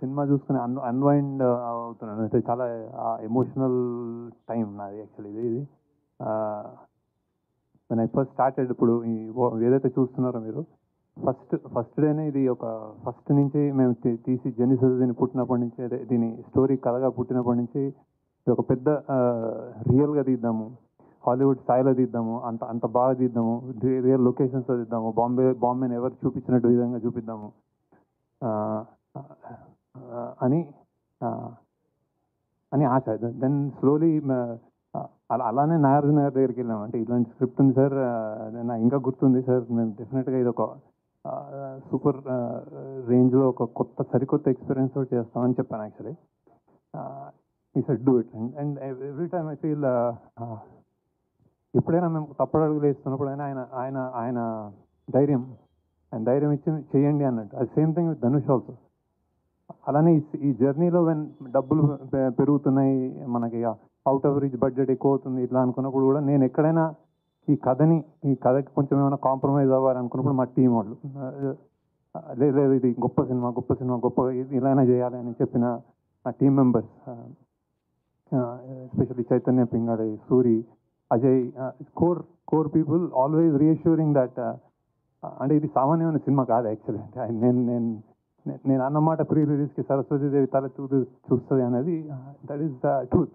Cinema చూసుకుని unwind అవుతున్నాను. అంటే చాలా ఎమోషనల్ టైం నాది యాక్చువల్లీ ఇది. నేను ఫస్ట్ స్టార్టెడ్ ఇప్పుడు ఏదైతే చూస్తున్నారో మీరు ఫస్ట్ డేనే ఇది ఒక ఫస్ట్ నుంచి మేము తీసి జెనిసిస్ దీన్ని పుట్టినప్పటి నుంచి అదే దీని స్టోరీ కథగా పుట్టినప్పటి నుంచి ఇది ఒక పెద్ద రియల్గా తీద్దాము, హాలీవుడ్ స్థాయిలో తీద్దాము, అంత అంత బాగా తీద్దాము, రియల్ లొకేషన్స్లో తీద్దాము, బాంబేని ఎవరు చూపించినట్టు విధంగా చూపిద్దాము అని అని ఆశ. దెన్ స్లోలీ అలానే నాగార్జున గారి దగ్గరికి వెళ్ళాము. అంటే ఇలాంటి స్క్రిప్ట్ ఉంది సార్, నాకు ఇంకా గుర్తుంది సార్, మేము డెఫినెట్గా ఇది ఒక సూపర్ రేంజ్లో ఒక సరికొత్త ఎక్స్పీరియన్స్ తోటి చేస్తామని చెప్పాను యాక్చువల్లీ. ఈ said do it and every time I feel ఎప్పుడైనా మేము తప్పడడుగులు వేస్తున్నప్పుడైనా ఆయన ఆయన ఆయన ధైర్యం ఇచ్చి చేయండి అన్నట్టు. అది same thing with Dhanush also. అలానే ఈ జర్నీలో డబ్బులు పెరుగుతున్నాయి, మనకి అవుట్ ఆఫ్ రీచ్ బడ్జెట్ ఎక్కువ అవుతుంది ఇట్లా అనుకున్నప్పుడు కూడా నేను ఎక్కడైనా ఈ కథకి కొంచెం ఏమైనా కాంప్రమైజ్ అవ్వాలనుకున్నప్పుడు మా టీం వాళ్ళు లేదు ఇది గొప్ప సినిమా ఇలానే చేయాలి అని చెప్పిన నా team members, especially Chaitanya Pingadi, Suri, Ajay, core people always reassuring that అంటే ఇది సామాన్యమైన సినిమా కాదు యాక్చువల్లీ. అంటే నేను అన్నమాట ప్రీ రిలీజ్కి సరస్వతీదేవి తల చూస్తుంది అనేది దట్ ఈస్ ద ట్రూత్.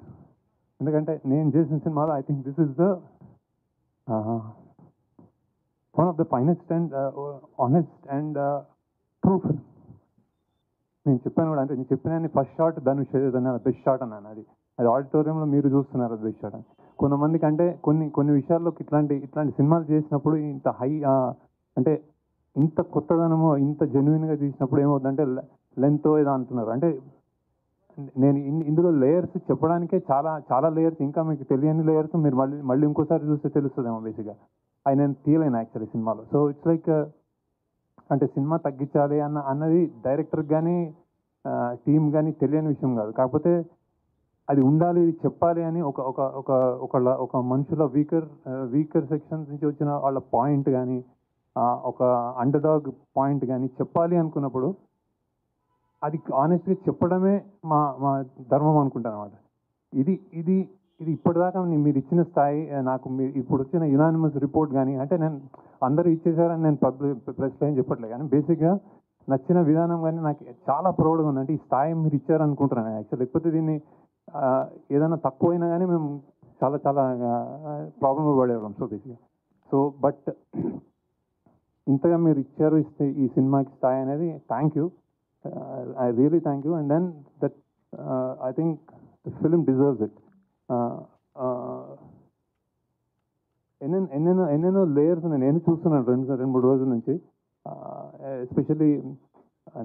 ఎందుకంటే నేను చేసిన సినిమాలో I think this is the one of the finest and honest and true film. నేను చెప్పాను కూడా, అంటే నేను చెప్పిన first shot Dhanush best shot అన్నాను. అది ఆడిటోరియంలో మీరు చూస్తున్నారు అది బెస్ట్ షాట్ అని. కొంతమందికి అంటే కొన్ని విషయాల్లోకి ఇట్లాంటి సినిమాలు చేసినప్పుడు ఇంత హై అంటే ఇంత కొత్తదనము ఇంత జెన్యున్గా తీసినప్పుడు ఏమవుతుందంటే లెంత్ ఏదో అంటున్నారు. అంటే నేను ఇందులో లేయర్స్ చెప్పడానికే చాలా లేయర్స్, ఇంకా మీకు తెలియని లేయర్స్ మీరు మళ్ళీ ఇంకోసారి చూస్తే తెలుస్తుందేమో బేసిక్గా. అవి నేను తీయలేను యాక్చువల్లీ సినిమాలో. సో ఇట్స్ లైక్ అంటే సినిమా తగ్గించాలి అన్నది డైరెక్టర్కి కానీ టీమ్ కానీ తెలియని విషయం కాదు. కాకపోతే అది ఉండాలి, ఇది చెప్పాలి అని ఒక మనుషుల వీకర్ సెక్షన్స్ నుంచి వచ్చిన వాళ్ళ పాయింట్ కానీ ఒక అండర్డాగ్ పాయింట్ కానీ చెప్పాలి అనుకున్నప్పుడు అది ఆనెస్ట్గా చెప్పడమే మా ధర్మం అనుకుంటాను అనమాట. ఇది ఇప్పటిదాకా మీరు ఇచ్చిన స్థాయి, నాకు మీరు ఇప్పుడు వచ్చిన యునానిమస్ రిపోర్ట్ కానీ, అంటే నేను అందరూ ఇచ్చేసారని నేను ప్రెస్లో ఏం చెప్పట్లేదు, కానీ బేసిక్గా నచ్చిన విధానం కానీ నాకు చాలా ప్రౌడ్గా ఉంది. అంటే ఈ స్థాయి మీరు ఇచ్చారనుకుంటున్నాను యాక్చువల్. లేకపోతే దీన్ని ఏదైనా తక్కువైనా కానీ మేము చాలా ప్రాబ్లమ్ పడేవాళ్ళం. సో బేసిక్గా బట్ ఇంతగా మీరు ఇస్తే ఈ సినిమాకి స్థాయి అనేది thank you, I really thank you. And then that I think the film deserves it. ఎన్నెన్నో లేయర్స్ నేను చూస్తున్నాను రెండు మూడు రోజుల నుంచి. ఎస్పెషల్లీ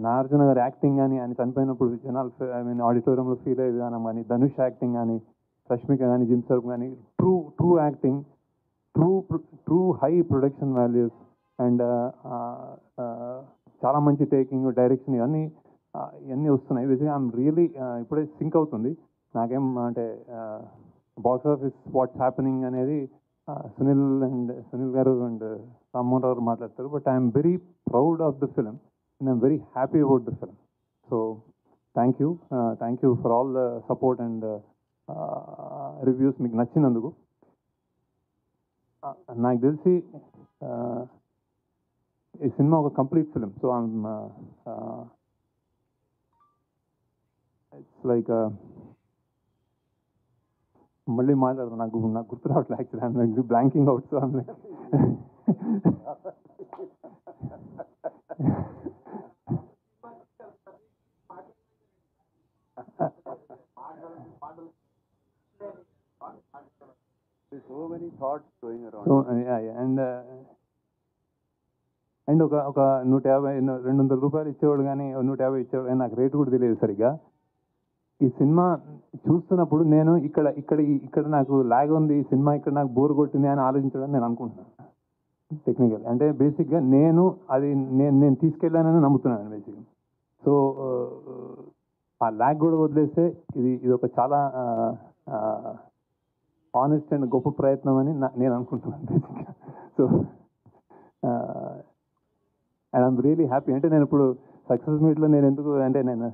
నాగార్జున గారి యాక్టింగ్ కానీ, ఆయన చనిపోయినప్పుడు జనాలు ఆడిటోరియంలో ఫీల్ అయ్యే విధానం కానీ, ధనుష్ యాక్టింగ్ కానీ, రష్మిక కానీ, జిమ్ సర్ఫ్ కానీ, true acting, true high production values and చాలా మంచి టేకింగ్, డైరెక్షన్ ఇవన్నీ వస్తున్నాయి. బేసిక్గా ఐఎమ్ రియలీ ఇప్పుడే సింక్ అవుతుంది నాకేం అంటే బాక్స్ ఆఫీస్ వాట్స్ హ్యాపెనింగ్ అనేది సునీల్ గారు అండ్ రామ్మోహన్ రావు మాట్లాడతారు. But I'm very proud of the film and I'm very happy about the film. So thank you for all the support and reviews మీకు నచ్చినందుకు. నాకు తెలిసి ఈ సినిమా ఒక complete film. So it's like మళ్ళీ మాట్లాడతాను, నాకు గుర్తు రావట్లేదు actually. I'm blanking out. So so many thoughts going around. So and ఒక 150 200 రూపాయలు ఇచ్చేవాడు కానీ 150 ఇచ్చేవాడు కానీ నాకు రేటు కూడా తెలియదు సరిగ్గా. ఈ సినిమా చూస్తున్నప్పుడు నేను ఇక్కడ నాకు లాగ్ ఉంది, ఈ సినిమా ఇక్కడ నాకు బోర్ కొట్టింది అని ఆలోచించడం నేను అనుకుంటున్నాను టెక్నికల్. అంటే బేసిక్గా నేను తీసుకెళ్ళానని నమ్ముతున్నాను బేసిక్గా. సో ఆ లాగ్ కూడా వదిలేస్తే ఇది ఒక చాలా ఆనెస్ట్ అండ్ గొప్ప ప్రయత్నం అని నేను అనుకుంటున్నాను బేసిక్గా. So and I'm really happy. అంటే నేను ఇప్పుడు సక్సెస్ మీట్లో నేను ఎందుకు అంటే నేను